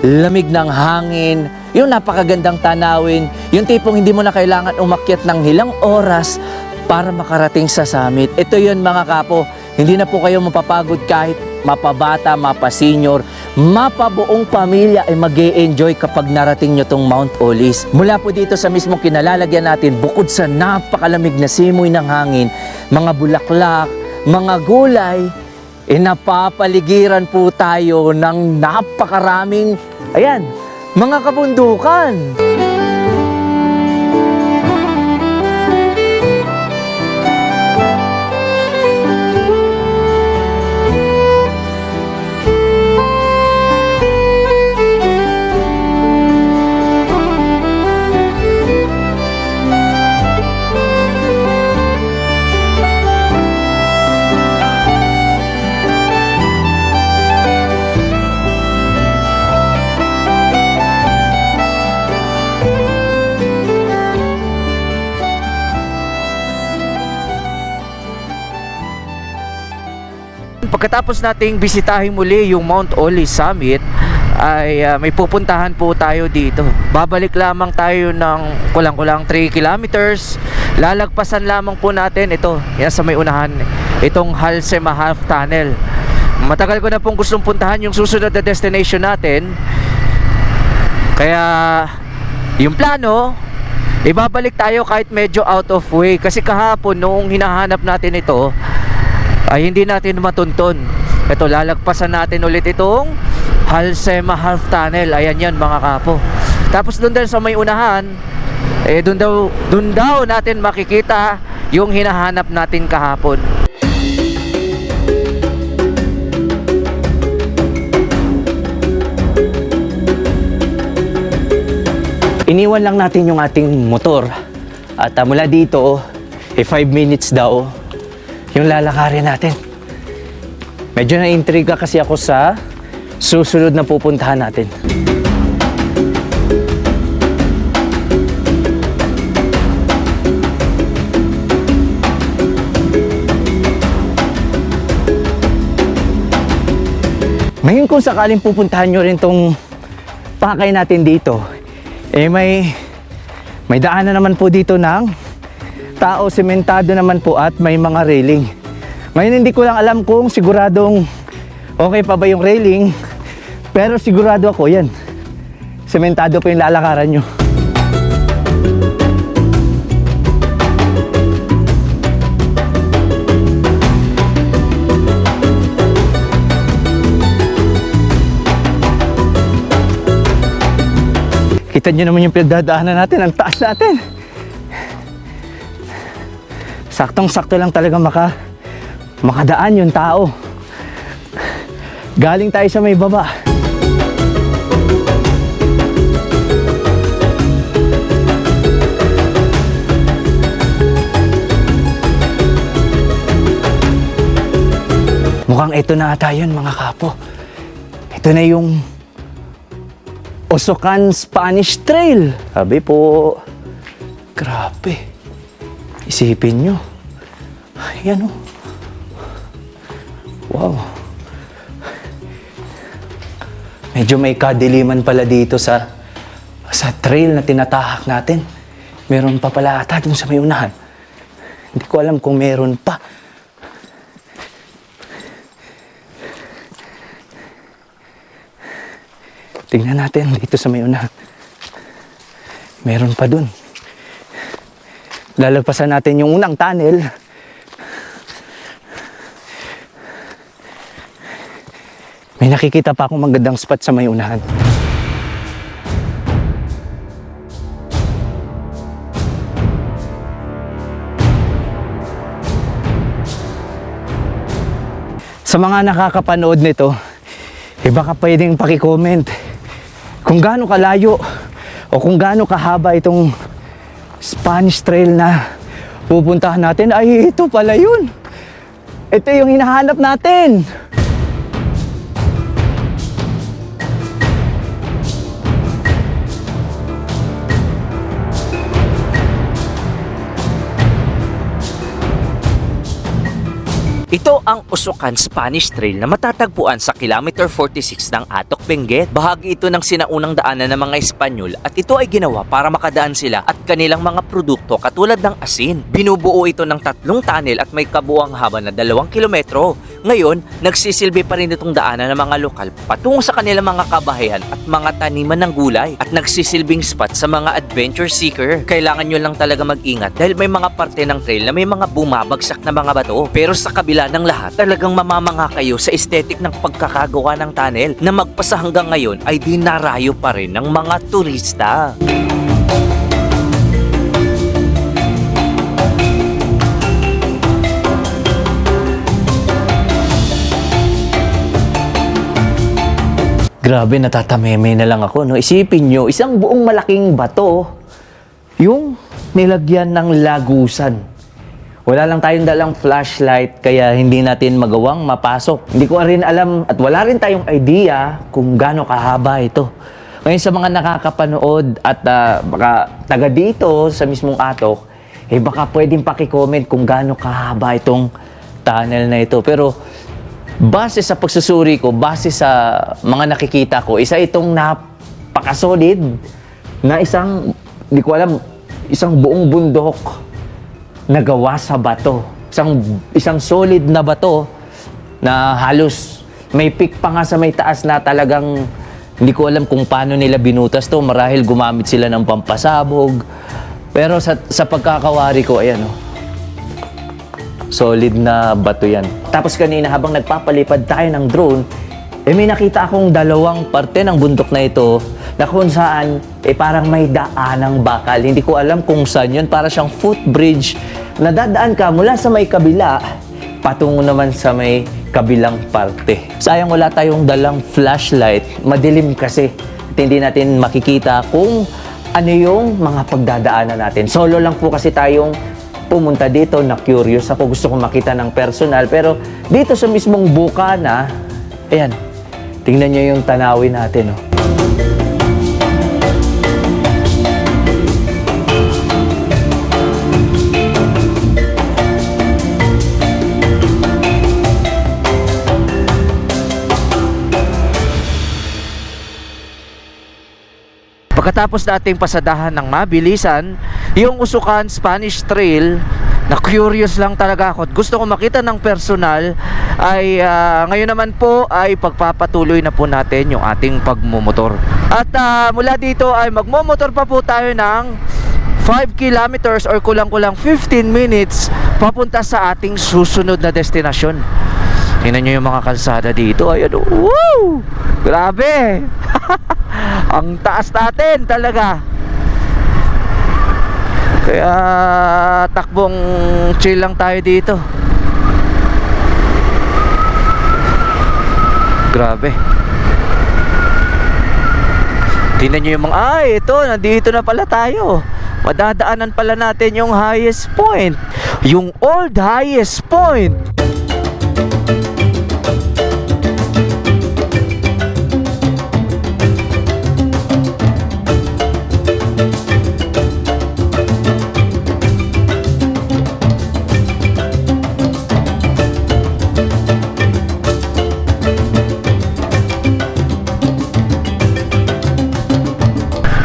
lamig ng hangin, yung napakagandang tanawin, yung tipong hindi mo na kailangan umakyat ng ilang oras para makarating sa summit. Ito yun mga kapo, hindi na po kayo mapapagod kahit mapabata, mapa-senior, mapabuong pamilya ay mag-e-enjoy kapag narating nyo tong Mount Olis. Mula po dito sa mismong kinalalagyan natin, bukod sa napakalamig na simoy ng hangin, mga bulaklak, mga gulay, napapaligiran po tayo ng napakaraming, mga kabundukan. Pagkatapos nating bisitahin muli yung Mount Olis Summit, ay may pupuntahan po tayo dito. Babalik lamang tayo ng kulang-kulang 3 kilometers. Lalagpasan lamang po natin ito, yan sa may unahan, itong Halsema Half Tunnel. Matagal ko na pong gustong puntahan yung susunod na destination natin. Kaya yung plano, ibabalik tayo kahit medyo out of way. Kasi kahapon noong hinahanap natin ito, ay hindi natin matunton. Ito, lalagpasan natin ulit itong Halsema Half Tunnel. Ayan yan mga kapo. Tapos doon din sa may unahan, doon daw natin makikita yung hinahanap natin kahapon. Iniwan lang natin yung ating motor. At mula dito, 5 minutes daw yung lalakarin natin. Medyo na-intriga kasi ako sa susunod na pupuntahan natin. Ngayon kung sakaling pupuntahan nyo rin tong pakay natin dito, may daanan naman po dito ng tao, sementado naman po at may mga railing. Ngayon hindi ko lang alam kung siguradong okay pa ba yung railing, pero sigurado ako yan, sementado po yung lalakaran nyo. Kita nyo naman yung pinagdadaanan natin, ang taas natin. Saktong-sakto lang talaga makadaan yung tao. Galing tayo sa may baba. Mukhang ito na ata yun, mga kapo. Ito na yung Usukan Spanish Trail. Sabi po, grabe. Isipin nyo. Ayan o. Wow. Medyo may kadiliman pala dito sa trail na tinatahak natin. Meron pa pala ata dun sa may unahan. Hindi ko alam kung meron pa. Tingnan natin dito sa may unahan. Meron pa dun. Lalagpasan natin yung unang tunnel. May nakikita pa akong magandang spot sa may unahan. Sa mga nakakapanood nito, baka pwedeng paki-comment kung gaano kalayo o kung gaano kahaba itong Spanish Trail na pupuntahan natin. Ay, ito pala yun. Ito yung hinahanap natin. Ito ang Usukan Spanish Trail na matatagpuan sa kilometer 46 ng Atok Benguet. Bahagi ito ng sinaunang daanan ng mga Espanyol at ito ay ginawa para makadaan sila at kanilang mga produkto katulad ng asin. Binubuo ito ng 3 tunnel at may kabuuang haba na 2 kilometro. Ngayon, nagsisilbi pa rin itong daanan ng mga lokal patungo sa kanilang mga kabahayan at mga taniman ng gulay at nagsisilbing spot sa mga adventure seeker. Kailangan nyo lang talaga mag-ingat dahil may mga parte ng trail na may mga bumabagsak na mga bato. Pero sa kabila ng lahat, talagang mamamanga kayo sa estetik ng pagkakagawa ng tunnel na magpasa hanggang ngayon ay dinarayo pa rin ng mga turista. Grabe, natatameme na lang ako, no? Isipin nyo, isang buong malaking bato yung nilagyan ng lagusan. Wala lang tayong dalang flashlight kaya hindi natin magawang mapasok. Hindi ko rin alam at wala rin tayong idea kung gaano kahaba ito. Ngayon sa mga nakakapanood at baka taga dito sa mismong Atok, baka pwedeng paki-comment kung gaano kahaba itong tunnel na ito. Pero base sa pagsusuri ko, base sa mga nakikita ko, isa itong napakasolid na hindi ko alam, isang buong bundok na gawa sa bato. Isang solid na bato na halos may peak pa nga sa may taas na talagang hindi ko alam kung paano nila binutas to. Marahil gumamit sila ng pampasabog. Pero sa pagkakawari ko, ayan o. Solid na bato yan. Tapos kanina habang nagpapalipad tayo ng drone, may nakita akong 2 parte ng bundok na ito na kung saan parang may daanang bakal. Hindi ko alam kung saan yun. Para siyang footbridge na dadaan ka mula sa may kabila patungo naman sa may kabilang parte. Sayang wala tayong dalang flashlight. Madilim kasi at hindi natin makikita kung ano yung mga pagdadaanan natin. Solo lang po kasi tayong pumunta dito na curious ako. Gusto kong makita ng personal. Pero dito sa mismong bukana, ayan, tingnan nyo yung tanawin natin. Oh. Pagkatapos nating pasadahan ng mabilisan, yung Usukan Spanish Trail, na curious lang talaga ako at gusto ko makita ng personal, ay ngayon naman po ay pagpapatuloy na po natin yung ating pagmumotor. At mula dito ay magmumotor pa po tayo ng 5 kilometers or kulang-kulang 15 minutes papunta sa ating susunod na destinasyon. Tingnan nyo yung mga kalsada dito. Ayan, woo! Grabe! Ang taas natin talaga. Kaya takbong chill lang tayo dito. Grabe. Tingnan nyo yung mga, ito, nandito na pala tayo. Madadaanan pala natin yung highest point. Yung old highest point.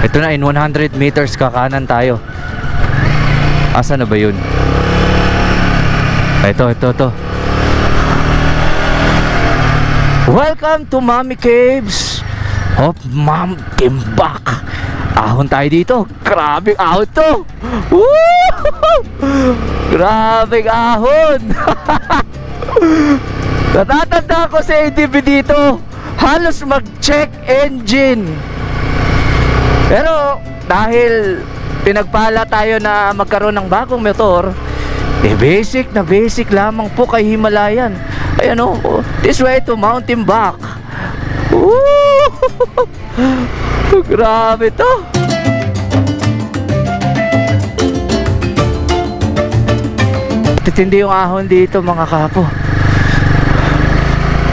Ito na, in 100 meters kakanan tayo. Asa na ba yun? Ito. Welcome to Mami Caves of Mount Timbak. Ahon tayo dito. Grabing ahon to. Woo! Grabing ahon. Natatanda ko sa ADB dito, halos mag-check engine. Pero dahil pinagpala tayo na magkaroon ng bagong motor, basic lamang po kay Himalayan. Ayan o, this way to Mount Timbak. Grabe to. Titindi yung ahon dito mga kapo.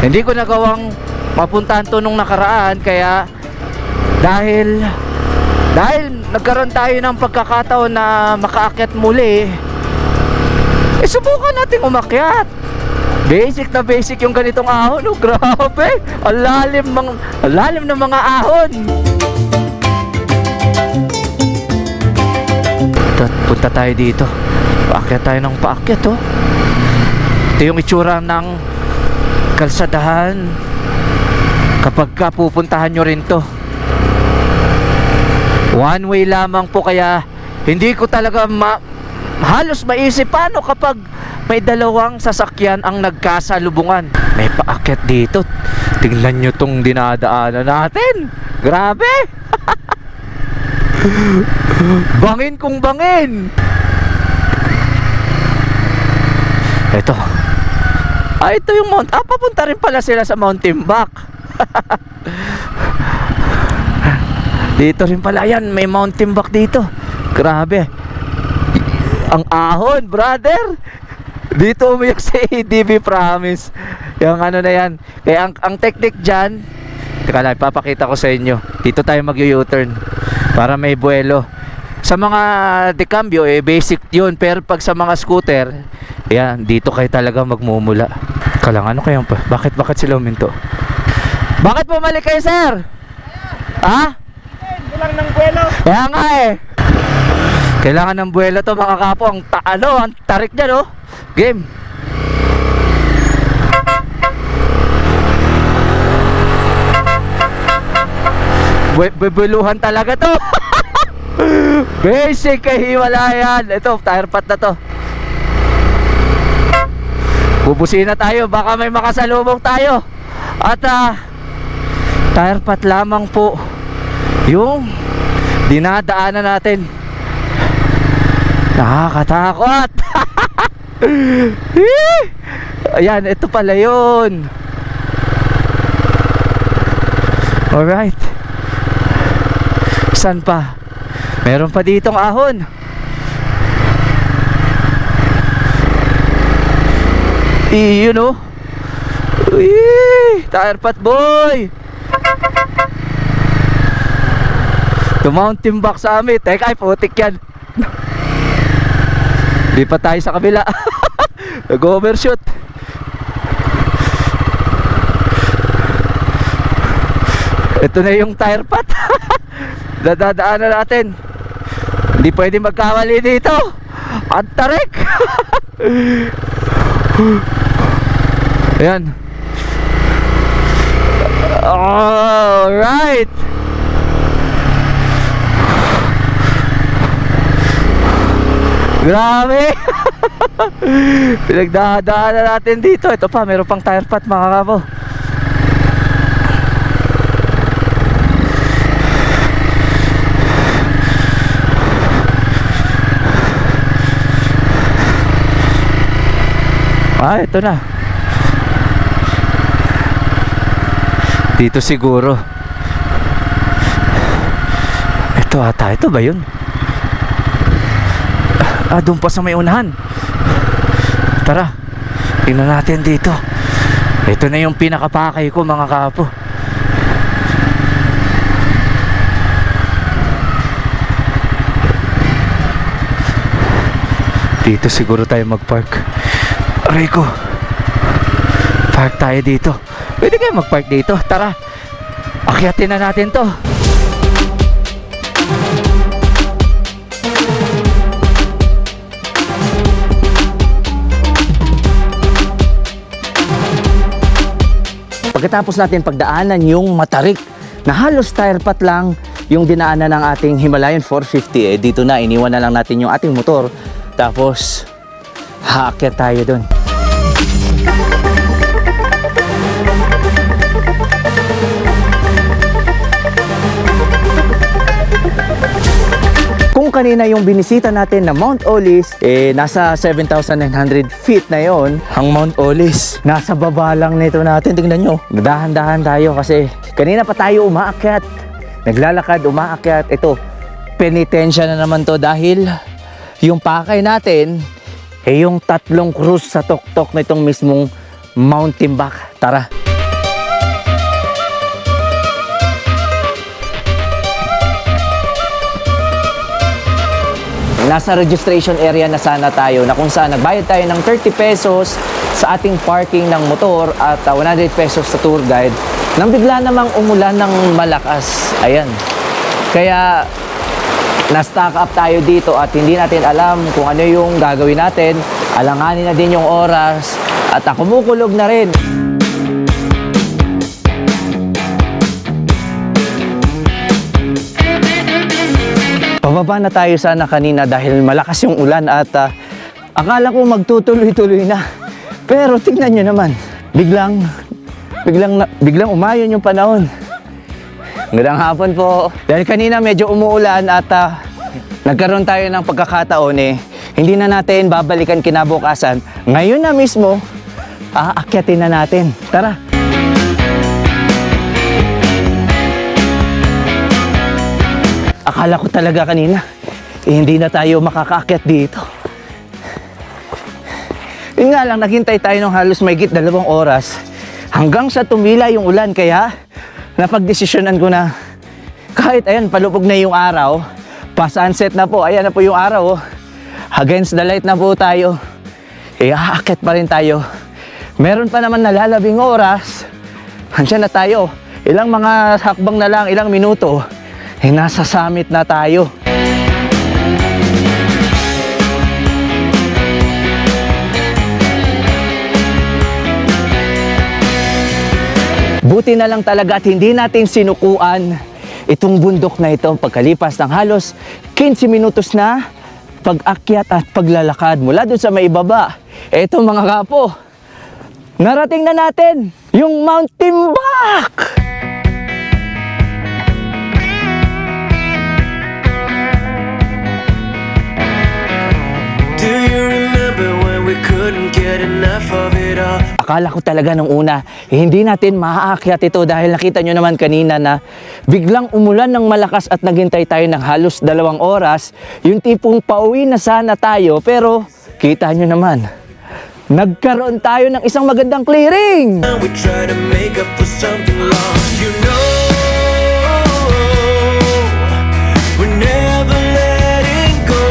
Hindi ko nagawang mapuntahan to nung nakaraan, kaya dahil nagkaroon tayo ng pagkakataon na makaakyat muli, subukan natin umakyat. Basic yung ganitong ahon. Grabe, ang lalim ng mga ahon. Punta tayo dito. Paakyat tayo ng paakyat. Ito yung itsura ng kalsadahan kapag pupuntahan nyo rin to. One way lamang po, kaya hindi ko talaga halos maisip paano kapag may dalawang sasakyan ang nagkasalubungan. May paakyat dito. Tingnan nyo tong dinadaanan natin. Grabe. Bangin kung bangin. Ito. Ito yung Mount. Papunta rin pala sila sa Mount Timbak. Dito rin pala yan, may Mount Timbak dito. Grabe. Ang ahon, brother. Dito umiyak sa ADB, promise. Yung ano na yan. Kaya ang technique dyan, teka lang, papakita ko sa inyo. Dito tayo mag-U-turn para may buwelo. Sa mga decambio, basic yun. Pero pag sa mga scooter, yan, dito kayo talaga magmumula. Kalang ano kaya pa? Bakit sila uminto? Bakit bumalik kayo, sir? Ha? Kulang ng buwelo. Kaya nga kailangan ng buwelo to mga kapo. Ang tarik dyan Game. Bebuluhan talaga to. Basic kay Himalayan. Ito, tire pot na to. Bubusin na tayo, baka may makasalubong tayo. At tire pot lamang po yung dinadaanan natin. Nakakatakot. Ayan, ito pala yun. Alright. Saan pa? Meron pa ditong ahon. Yun tire pot boy. To Mount Timbak Summit. Teka, putik yan. Di pa tayo sa kabila. Nag-overshoot. Ito na yung tire pot. Dadaanan natin. Hindi pwede magkamali dito. Ang tarik. Ayan. Alright. Grabe. Pinagdadaanan natin dito. Ito pa, meron pang tire pot mga kapo. Ah, ito na. Dito siguro. Ito ata, ito ba yun? Ah, doon pa sa may unahan. Tara, tingnan natin dito. Ito na yung pinakapakay ko, mga kapo. Dito siguro tayo mag-park. Aray ko. Park tayo dito. Pwede kayo mag-park dito. Tara, akyatin na natin to. Pagkatapos natin pagdaanan yung matarik na halos tire pat lang yung dinaanan ng ating Himalayan 450, dito na iniwan na lang natin yung ating motor, tapos haakyat tayo dun. Kung kanina yung binisita natin na Mount Olis, nasa 7,900 feet na yon. Ang Mount Olis, nasa baba lang nito natin. Tingnan nyo, dahan-dahan tayo kasi kanina pa tayo umaakyat. Naglalakad, umaakyat. Ito, penitensya na naman to dahil yung pakay natin, yung 3 cruise sa tuktok nitong mismong Mount Timbak. Tara! Nasa registration area na sana tayo na kung saan nagbayad tayo ng 30 pesos sa ating parking ng motor at 100 pesos sa tour guide nang bigla namang umulan ng malakas. Ayan. Kaya na-stack up tayo dito at hindi natin alam kung ano yung gagawin natin. Alanganin na din yung oras at kumukulog na rin. Pababa na tayo sana kanina dahil malakas yung ulan at akala ko magtutuloy-tuloy na. Pero tignan nyo naman, biglang umayon yung panahon. Magandang hapon po. Dahil kanina medyo umuulan at nagkaroon tayo ng pagkakataon hindi na natin babalikan kinabukasan. Ngayon na mismo, aakyatin na natin. Tara! Akala ko talaga kanina, hindi na tayo makakaakyat dito. Yun nga lang, naghintay tayo ng halos mahigit 2 oras hanggang sa tumila yung ulan. Kaya napagdesisyonan ko na kahit ayan, palubog na yung araw, pa-sunset na po, ayan na po yung araw, against the light na po tayo, aakyat pa rin tayo. Meron pa naman nalalabing oras, andyan na tayo, ilang mga hakbang na lang, ilang minuto, nasa summit na tayo. Buti na lang talaga at hindi natin sinukuan itong bundok na ito pagkalipas ng halos 15 minutos na pag-akyat at paglalakad mula doon sa may ibaba. Eto mga kapo, narating na natin yung Mount Timbak! Do you remember when we couldn't get enough of it all? Akala ko talaga nung una, hindi natin maaakyat ito dahil nakita nyo naman kanina na biglang umulan ng malakas at naghintay tayo ng halos 2 oras. Yung tipong pauwi na sana tayo, pero kita nyo naman, nagkaroon tayo ng isang magandang clearing. And we try to make up for something lost. You know, we're never letting go.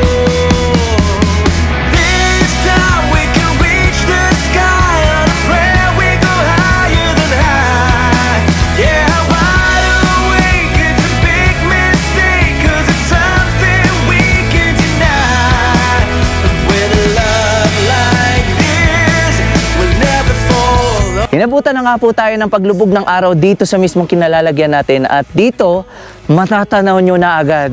This time we can reach the sky on a prayer. We go higher than high. Yeah, wide awake, it's a big mistake, 'cause it's something we can deny. But with a love like this, we'll never fall. Inabutan na nga po tayo ng paglubog ng araw dito sa mismong kinalalagyan natin at dito matatanaw nyo na agad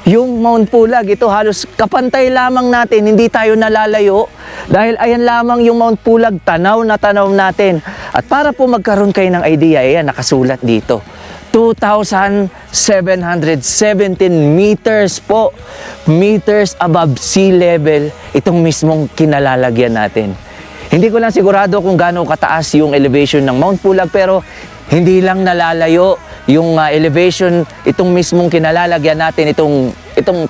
yung Mount Pulag. Ito halos kapantay lamang natin, hindi tayo nalalayo dahil ayan lamang yung Mount Pulag, tanaw na tanaw natin. At para po magkaroon kayo ng idea, ayan nakasulat dito, 2,717 meters po, meters above sea level itong mismong kinalalagyan natin. Hindi ko lang sigurado kung gaano kataas yung elevation ng Mount Pulag, pero hindi lang nalalayo yung elevation itong mismong kinalalagyan natin, itong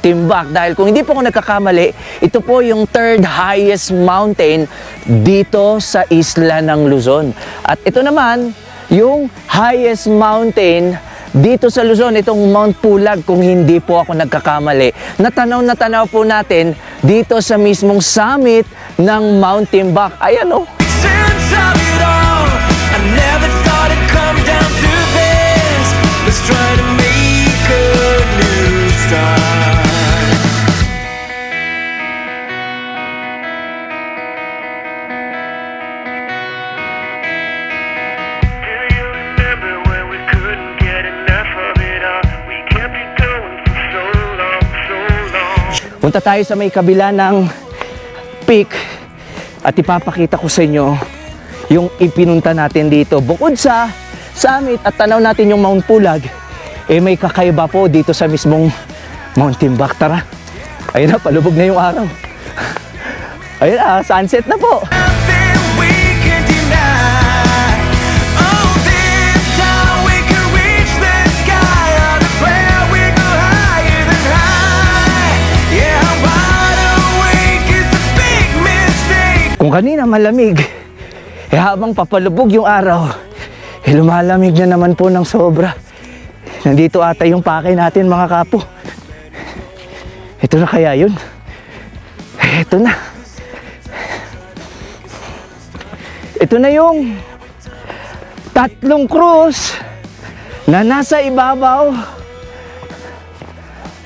timbak. Dahil kung hindi po ako nagkakamali, ito po yung third highest mountain dito sa isla ng Luzon. At ito naman, yung highest mountain dito sa Luzon, itong Mount Pulag, kung hindi po ako nagkakamali. Natanaw po natin dito sa mismong summit ng Mount Timbak. Ayan o. Sense of it all, I never thought it'd come down to this. Let's try to make a new start. Do you remember when we couldn't get enough of it all? We kept it going for so long, so long. Punta tayo sa may kabila ng peak at ipapakita ko sa inyo yung ipinunta natin dito. Bukod sa summit at tanaw natin yung Mount Pulag, may kakaiba po dito sa mismong Mount Timbak. Tara, ayun na, palubog na yung araw. Ayun na, sunset na po. Nothing we can deny. Oh, this time we can reach the sky. On a prayer we go higher than high. Yeah, wide awake is a big mistake. Kung kanina malamig, habang papalubog yung araw, lumalamig na naman po ng sobra. Nandito ata yung pakay natin, mga kapo. Ito na kaya yun? Ito na. Ito na yung tatlong krus na nasa ibabaw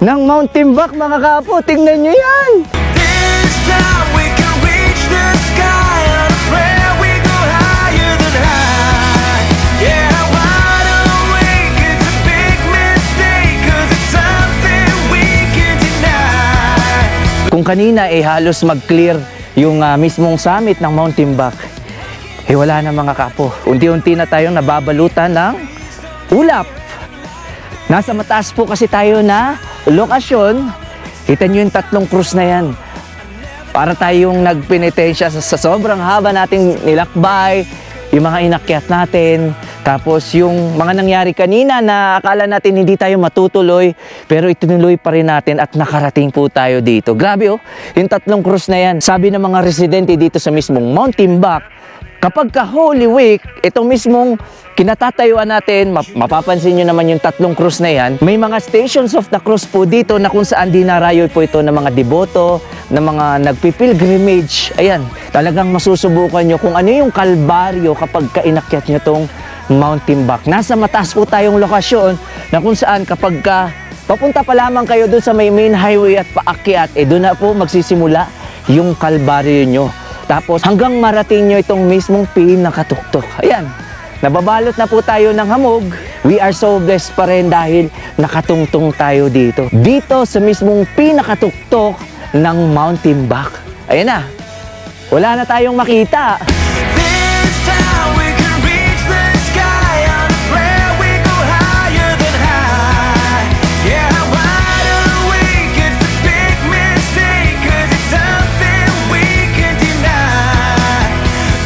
ng Mount Timbak, mga kapo. Tingnan nyo yan! This time we can reach the sky. On a prayer we go higher than high. Yeah, wide awake is a big mistake. 'Cause it's something we can deny. Kung kanina halos mag-clear yung mismong summit ng Mount Timbak, wala na, mga kapo. Unti-unti na tayong nababalutan ng ulap. Nasa mataas po kasi tayo na lokasyon. Kita nyo yung tatlong krus na yan. Para tayong nagpenitensya sa sobrang haba nating nilakbay, yung mga inakyat natin, tapos yung mga nangyari kanina na akala natin hindi tayo matutuloy, pero itinuloy pa rin natin at nakarating po tayo dito. Grabe oh, yung tatlong krus na yan. Sabi ng mga residente dito sa mismong Mount Timbak, kapag ka Holy Week, itong mismong kinatatayuan natin, mapapansin nyo naman yung tatlong krus na yan, may mga stations of the cross po dito na kung saan dinarayo po ito ng mga deboto, ng mga nagpipilgrimage. Ayan, talagang masusubukan nyo kung ano yung kalbaryo kapag kainakyat nyo tong Mount Timbak. Nasa mataas po tayong lokasyon na kung saan kapag ka papunta pa lamang kayo doon sa may main highway at paakyat, doon na po magsisimula yung kalbaryo nyo. Tapos hanggang marating nyo itong mismong pinakatuktok. Ayan, nababalot na po tayo ng hamog. We are so blessed pa rin dahil nakatungtong tayo dito. Dito sa mismong pinakatuktok ng Mount Timbak. Ayan na, wala na tayong makita. This time we can reach the sky. On a prayer we go higher than high. Yeah, wide awake it's a big mistake. 'Cause it's something we can deny.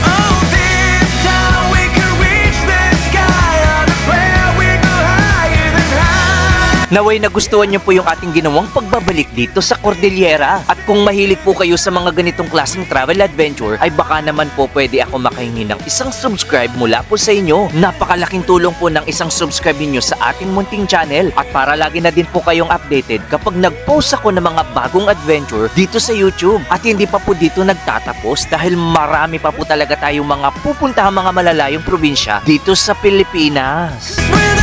Oh, this time we can reach the sky. On a prayer we go higher than high. Naway nagustuhan niyo po yung ating ginawang pagbabalik dito sa Cordillera. At kung mahilig po kayo sa mga ganitong klaseng travel adventure, ay baka naman po pwede ako makahingi ng isang subscribe mula po sa inyo. Napakalaking tulong po ng isang subscribe niyo sa ating munting channel. At para lagi na din po kayong updated kapag nag-post ako ng mga bagong adventure dito sa YouTube. At hindi pa po dito nagtatapos dahil marami pa po talaga tayong mga pupuntahang mga malalayong probinsya dito sa Pilipinas. With